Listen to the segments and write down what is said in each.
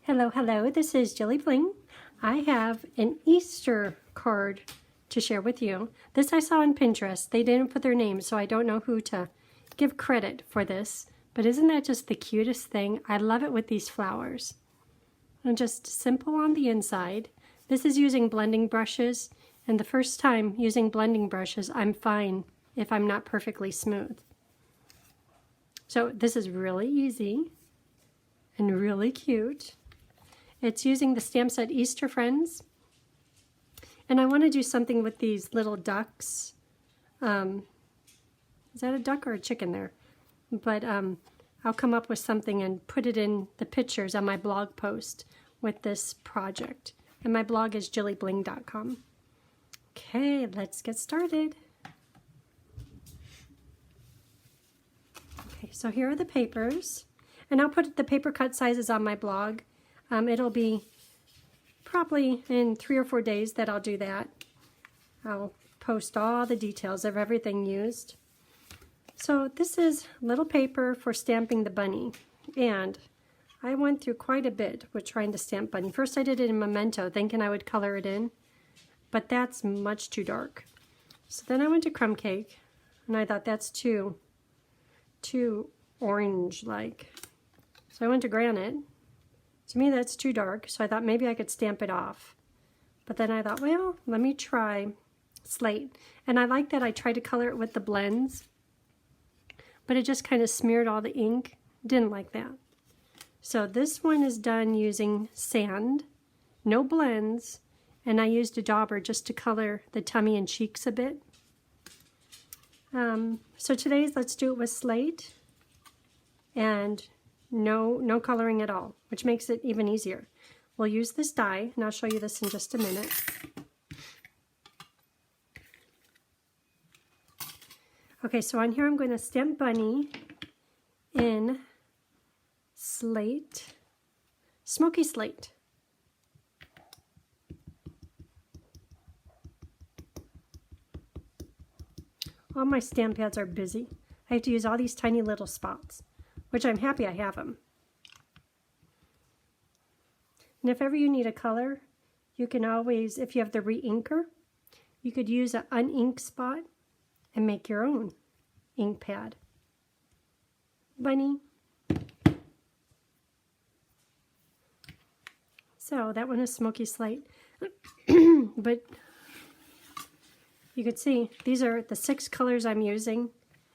Hello, hello, this is JilliBling. I have an Easter card to share with you. This I saw on Pinterest. They didn't put their name, so I don't know who to give credit for this. But isn't that just the cutest thing? I love it with these flowers. And just simple on the inside. This is using blending brushes, and the first time using blending brushes, I'm fine if I'm not perfectly smooth. So this is really easy and really cute. It's using the stamp set Easter Friends. And I want to do something with these little ducks. Is that a duck or a chicken there? But I'll come up with something and put it in the pictures on my blog post with this project. And my blog is JilliBling.com. Okay, let's get started. Okay, so here are the papers. And I'll put the paper cut sizes on my blog. It'll be probably in 3 or 4 days that I'll do that. I'll post all the details of everything used. So this is little paper for stamping the bunny. And I went through quite a bit with trying to stamp bunny. First I did it in Memento, thinking I would color it in. But that's much too dark. So then I went to Crumb Cake. And I thought that's too orange-like. So I went to Granite. To me that's too dark, so I thought maybe I could stamp it off. But then I thought, well, let me try Slate. And I like that I tried to color it with the blends, but it just kind of smeared all the ink. Didn't like that. So this one is done using sand, no blends, and I used a dauber just to color the tummy and cheeks a bit. So today's let's do it with Slate and no coloring at all, which makes it even easier. We'll use this die, and I'll show you this in just a minute. Okay, so on here I'm going to stamp Bunny in Slate, Smoky Slate. All my stamp pads are busy. I have to use all these tiny little spots, which I'm happy I have them. And if ever you need a color, you can always, if you have the re-inker, you could use an un-ink spot and make your own ink pad. Bunny. So that one is Smoky Slate. But you could see these are the 6 colors I'm using.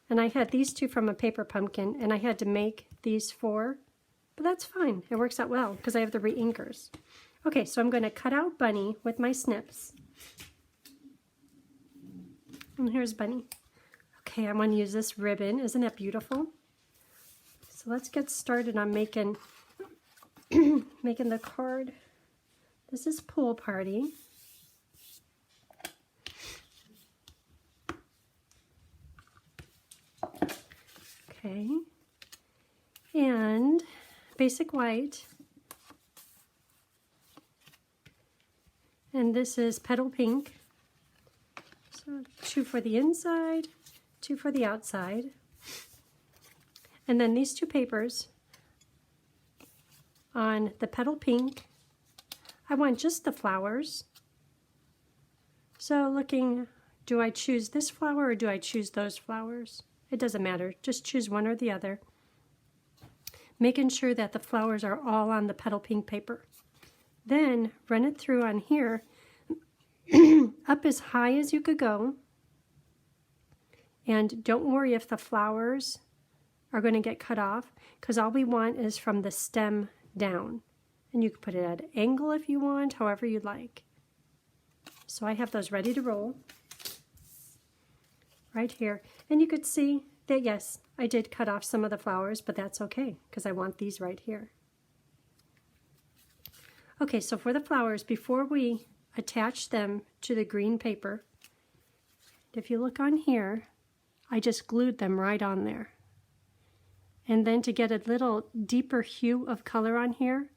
And I had these 2 from a paper pumpkin, and I had to make these 4. But that's fine. It works out well because I have the re-inkers. Okay, so I'm going to cut out Bunny with my snips. And here's Bunny. Okay, I'm going to use this ribbon. Isn't that beautiful? So let's get started on making making the card. This is Pool Party. Okay, and basic white, and this is petal pink. So 2 for the inside, 2 for the outside, and then these 2 papers on the petal pink. I want just the flowers. So looking, do I choose this flower or do I choose those flowers? It doesn't matter, just choose one or the other. Making sure that the flowers are all on the petal pink paper. Then run it through on here, up as high as you could go. And don't worry if the flowers are going to get cut off, because all we want is from the stem down. And you can put it at an angle if you want, however you'd like. So I have those ready to roll. Right here, and you could see that yes, I did cut off some of the flowers, but that's okay because I want these right here. Okay, so for the flowers, before we attach them to the green paper, if you look on here, I just glued them right on there. And then to get a little deeper hue of color on here,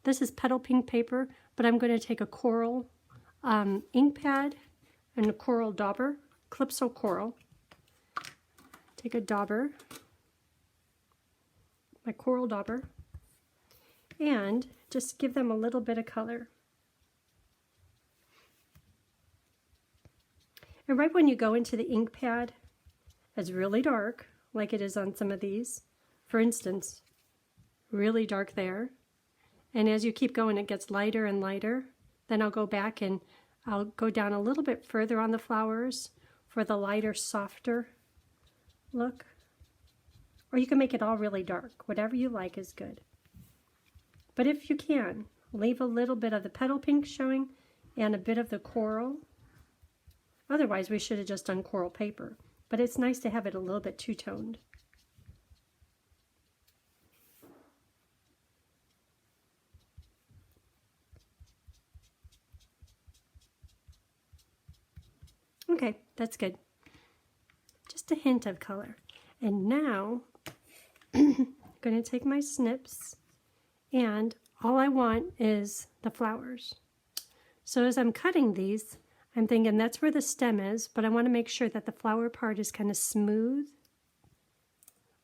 this is petal pink paper, but I'm going to take a coral ink pad and a coral dauber, Calypso Coral. Take a dauber, my coral dauber, and just give them a little bit of color. And right when you go into the ink pad, it's really dark, like it is on some of these. For instance, really dark there. And as you keep going, it gets lighter and lighter. Then I'll go back and I'll go down a little bit further on the flowers for the lighter, softer look. Or you can make it all really dark. Whatever you like is good. But if you can, leave a little bit of the petal pink showing and a bit of the coral. Otherwise, we should have just done coral paper. But it's nice to have it a little bit two-toned. Okay, that's good. Just a hint of color. And now, I'm going to take my snips, and all I want is the flowers. So as I'm cutting these, I'm thinking that's where the stem is, but I want to make sure that the flower part is kind of smooth,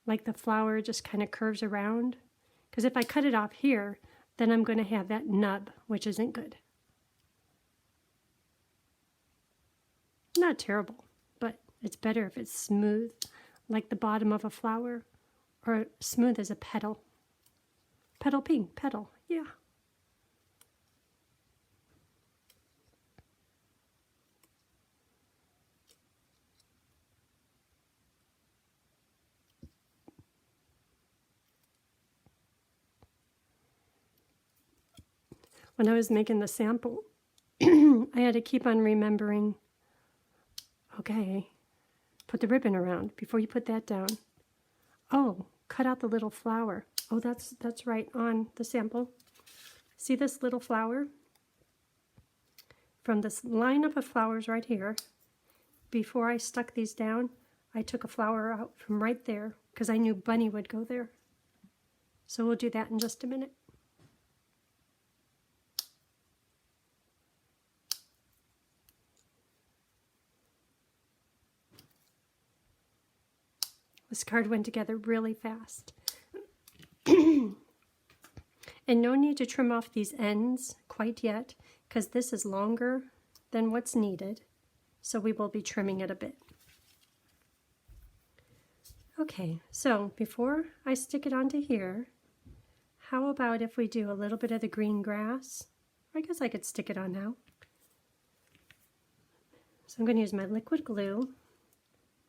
like the flower just kind of curves around. Because if I cut it off here, then I'm going to have that nub, which isn't good. Not terrible, but it's better if it's smooth, like the bottom of a flower, or smooth as a petal. Petal pink, petal, yeah. When I was making the sample, I had to keep on remembering, okay, put the ribbon around before you put that down. Oh, cut out the little flower. Oh, that's right on the sample. See this little flower? From this lineup of flowers right here, before I stuck these down, I took a flower out from right there because I knew Bunny would go there. So we'll do that in just a minute. This card went together really fast. And no need to trim off these ends quite yet, because this is longer than what's needed, so we will be trimming it a bit. Okay, so before I stick it onto here, how about if we do a little bit of the green grass? I guess I could stick it on now. So I'm going to use my liquid glue,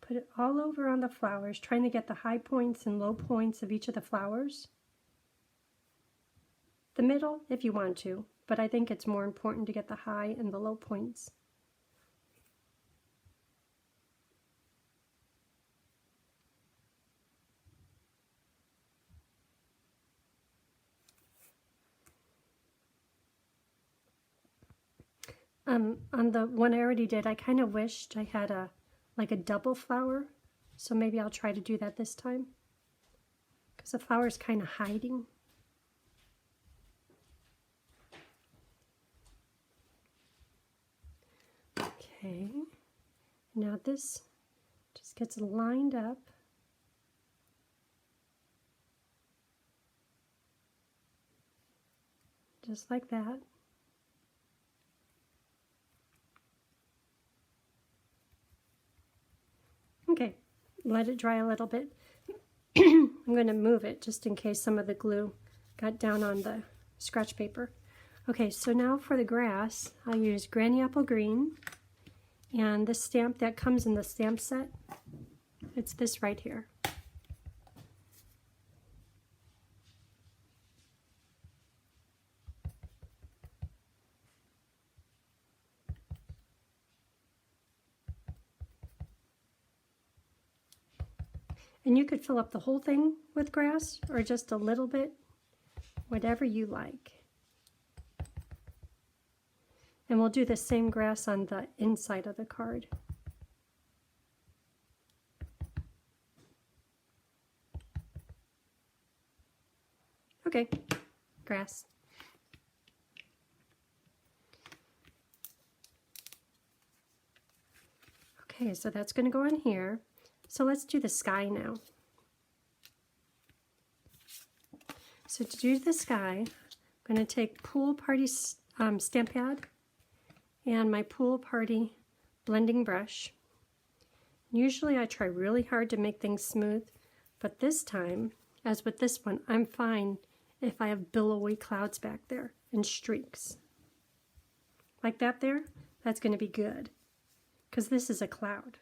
put it all over on the flowers, trying to get the high points and low points of each of the flowers. The middle, if you want to, but I think it's more important to get the high and the low points. On the one I already did, I kind of wished I had like a double flower, so maybe I'll try to do that this time, because the flower is kind of hiding. Okay, now this just gets lined up. Just like that. Okay, let it dry a little bit. I'm going to move it just in case some of the glue got down on the scratch paper. Okay, so now for the grass, I'll use Granny Apple Green. And the stamp that comes in the stamp set, it's this right here. And you could fill up the whole thing with grass or just a little bit, whatever you like. And we'll do the same grass on the inside of the card. Okay, grass. Okay, so that's going to go on here. So let's do the sky now. So to do the sky, I'm going to take Pool Party stamp pad and my Pool Party blending brush. Usually I try really hard to make things smooth, but this time, as with this one, I'm fine if I have billowy clouds back there and streaks. Like that there, that's going to be good, because this is a cloud.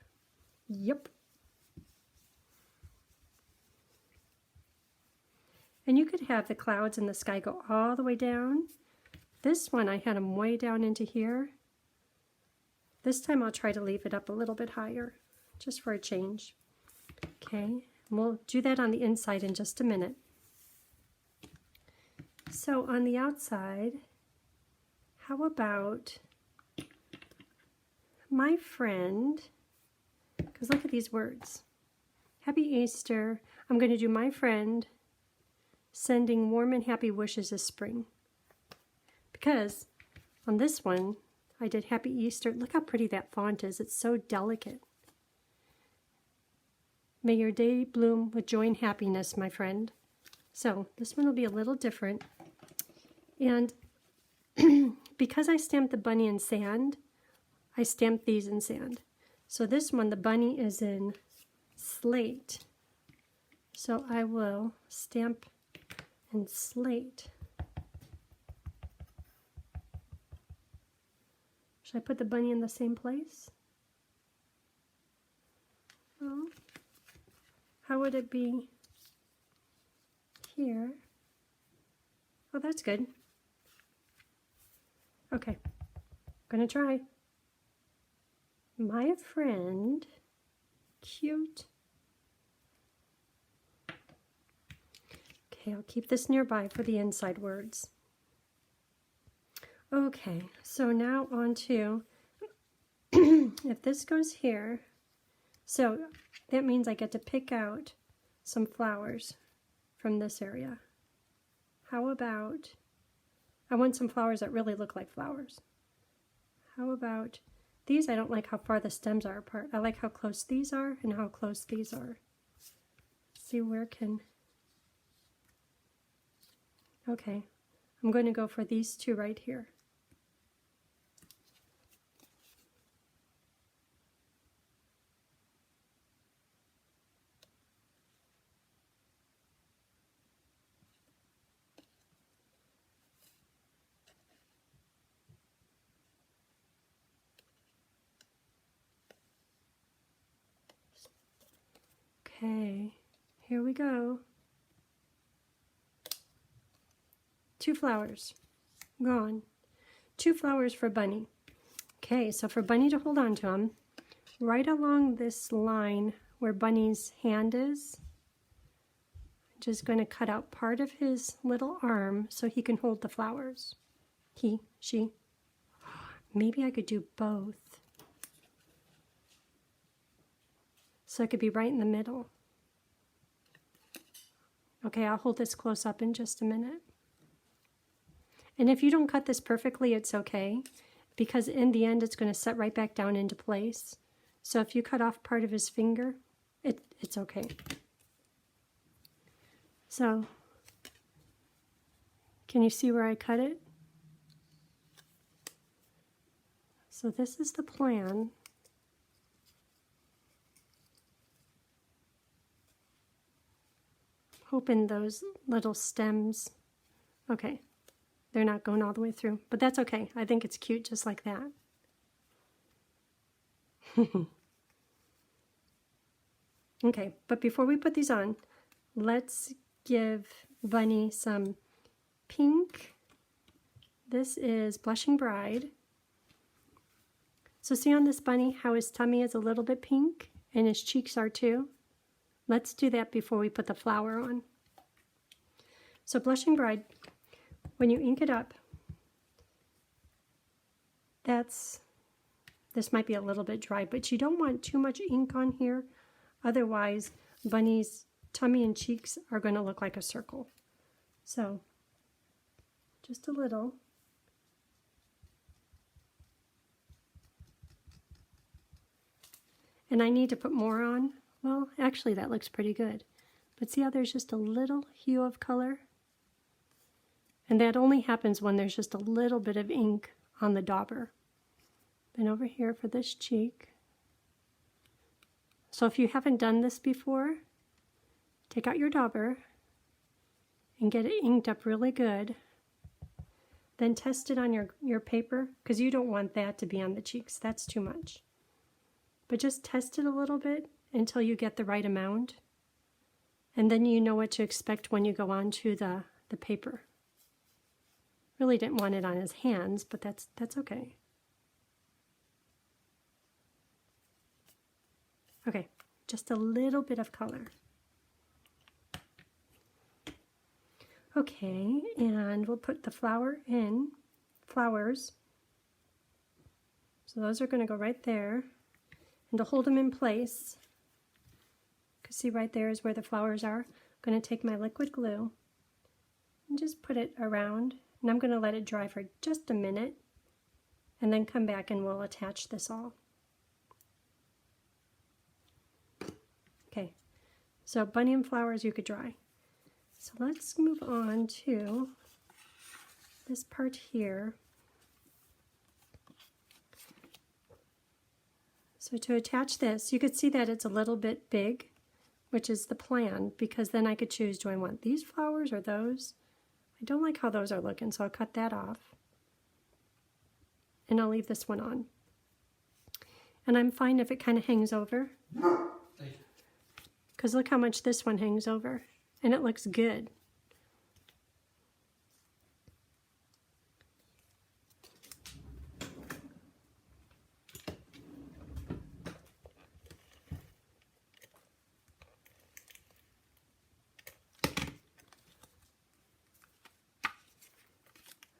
Yep. And you could have the clouds in the sky go all the way down. This one, I had them way down into here. This time I'll try to leave it up a little bit higher, just for a change. Okay, and we'll do that on the inside in just a minute. So on the outside, how about my friend, because look at these words. Happy Easter. I'm going to do my friend sending warm and happy wishes of spring. Because on this one, I did Happy Easter. Look how pretty that font is. It's so delicate. May your day bloom with joy and happiness, my friend. So this one will be a little different. And because I stamped the bunny in sand, I stamped these in sand. So this one, the bunny is in slate. So I will stamp in slate. Should I put the bunny in the same place? Well, how would it be here? Oh, that's good. Okay, I'm gonna try. My friend, cute. Okay, I'll keep this nearby for the inside words. Okay, so now on to, if this goes here, so that means I get to pick out some flowers from this area. How about, I want some flowers that really look like flowers. How about these? I don't like how far the stems are apart. I like how close these are and how close these are. Let's see where can, okay, I'm going to go for these two right here. Okay, here we go. 2 flowers, gone. 2 flowers for Bunny. Okay, so for Bunny to hold on to them, right along this line where Bunny's hand is, I'm just going to cut out part of his little arm so he can hold the flowers. He, she. Maybe I could do both. So it could be right in the middle. Okay, I'll hold this close up in just a minute. And if you don't cut this perfectly, it's okay, because in the end it's going to set right back down into place. So if you cut off part of his finger, it's okay. So, can you see where I cut it? So this is the plan. Hoping those little stems, okay, they're not going all the way through, but that's okay. I think it's cute just like that. Okay, but before we put these on, let's give Bunny some pink. This is Blushing Bride. So see on this bunny how his tummy is a little bit pink and his cheeks are too? Let's do that before we put the flower on. So Blushing Bride, when you ink it up, this might be a little bit dry, but you don't want too much ink on here. Otherwise, Bunny's tummy and cheeks are going to look like a circle. So just a little. And I need to put more on. Well, actually that looks pretty good. But see how there's just a little hue of color? And that only happens when there's just a little bit of ink on the dauber. Then over here for this cheek. So if you haven't done this before, take out your dauber and get it inked up really good. Then test it on your paper, because you don't want that to be on the cheeks. That's too much. But just test it a little bit until you get the right amount. And then you know what to expect when you go on to the paper. Really didn't want it on his hands, but that's okay. Okay, just a little bit of color. Okay, and we'll put the flowers. So those are going to go right there. And to hold them in place, because see right there is where the flowers are, I'm going to take my liquid glue and just put it around. And I'm going to let it dry for just a minute and then come back and we'll attach this all. Okay, so bunny and flowers you could dry. So let's move on to this part here. So to attach this, you could see that it's a little bit big, which is the plan, because then I could choose, do I want these flowers or those? I don't like how those are looking, so I'll cut that off. And I'll leave this one on. And I'm fine if it kind of hangs over. Because look how much this one hangs over. And it looks good.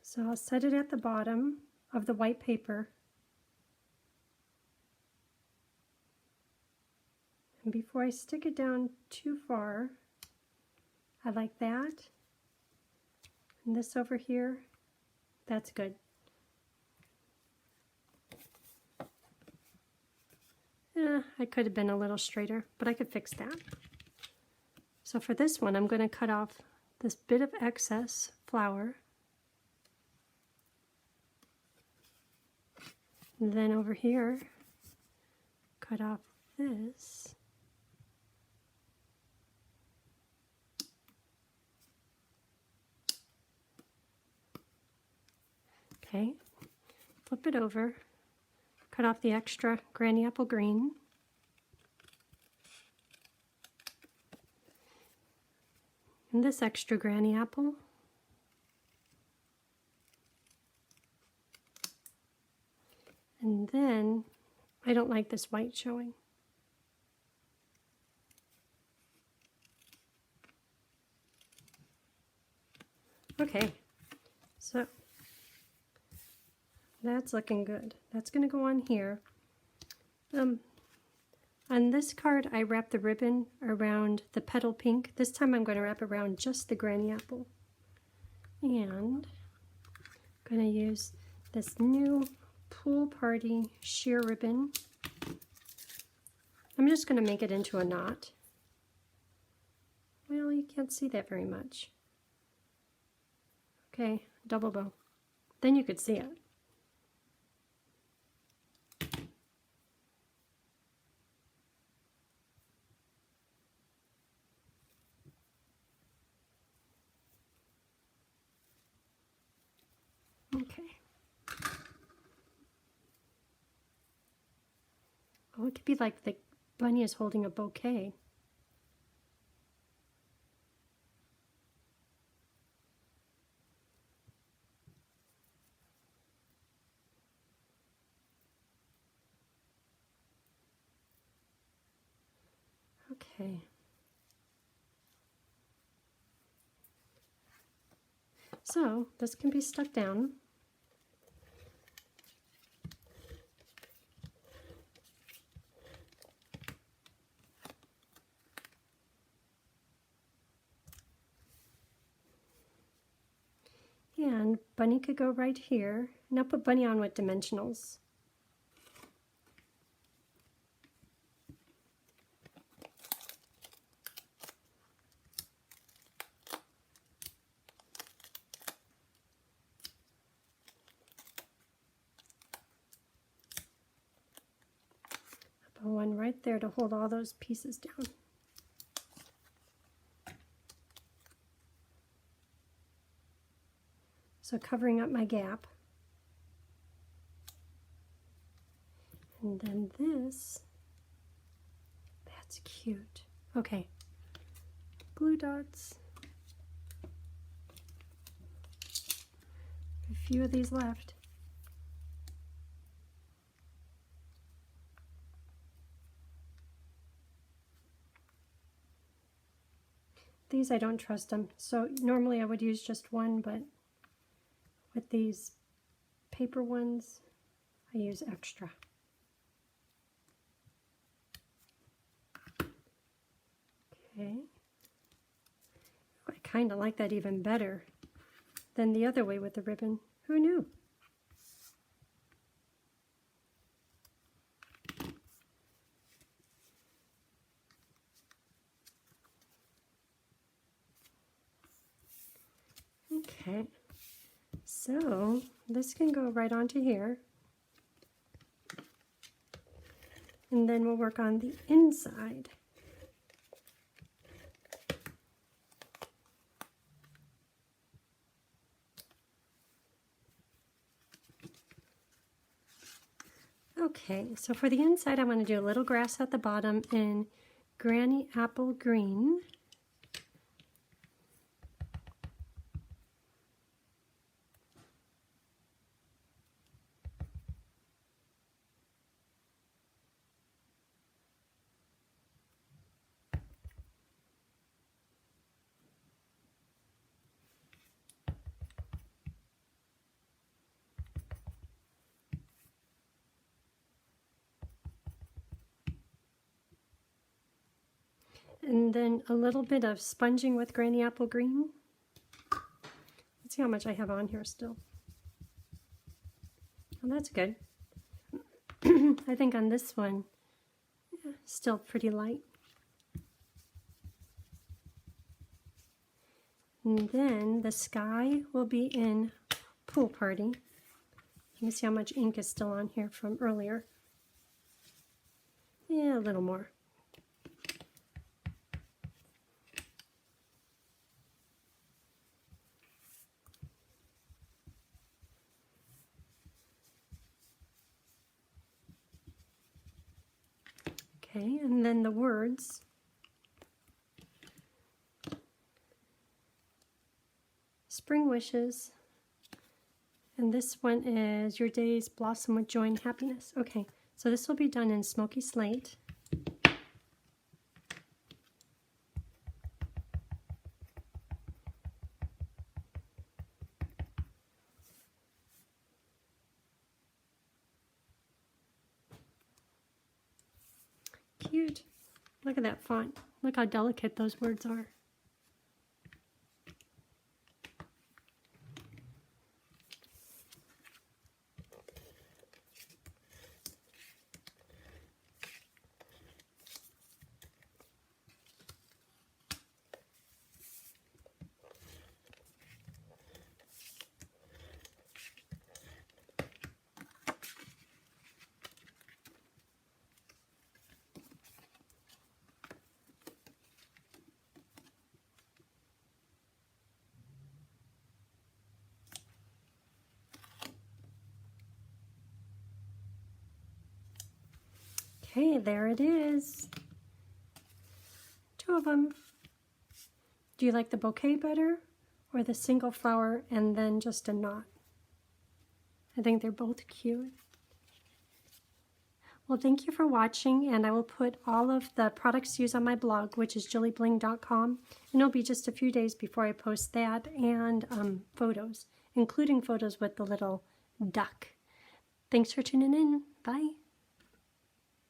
So I'll set it at the bottom of the white paper. And before I stick it down too far, I like that. And this over here, that's good. I could have been a little straighter, but I could fix that. So for this one, I'm going to cut off this bit of excess flower. And then over here, cut off this. Okay, flip it over, cut off the extra granny apple green. And this extra granny apple. And then, I don't like this white showing. Okay, so that's looking good. That's going to go on here. On this card, I wrapped the ribbon around the petal pink. This time I'm going to wrap around just the granny apple. And I'm going to use this new Pool Party sheer ribbon. I'm just going to make it into a knot. Well, you can't see that very much. Okay, double bow. Then you could see it. Okay. Oh, it could be like the bunny is holding a bouquet. Okay. So this can be stuck down. And bunny could go right here. Now put bunny on with dimensionals. one right there to hold all those pieces down. So covering up my gap. And then this, that's cute. Okay, glue dots. A few of these left. These I don't trust them, so normally I would use just one, but with these paper ones, I use extra. Okay. I kind of like that even better than the other way with the ribbon. Who knew? Okay, so this can go right onto here. And then we'll work on the inside. Okay, so for the inside, I'm going to do a little grass at the bottom in Granny Apple Green. And then a little bit of sponging with Granny Apple Green. Let's see how much I have on here still. Oh, that's good. I think on this one, yeah, still pretty light. And then the sky will be in Pool Party. You can see how much ink is still on here from earlier. Yeah, a little more. Okay, and then the words. Spring Wishes. And this one is Your Days Blossom with Joy and Happiness. Okay, so this will be done in Smoky Slate. Cute. Look at that font. Look how delicate those words are. Okay, there it is. 2 of them. Do you like the bouquet better or the single flower and then just a knot? I think they're both cute. Well, thank you for watching, and I will put all of the products used on my blog, which is JilliBling.com, and it'll be just a few days before I post that, and photos, including photos with the little duck. Thanks for tuning in. Bye.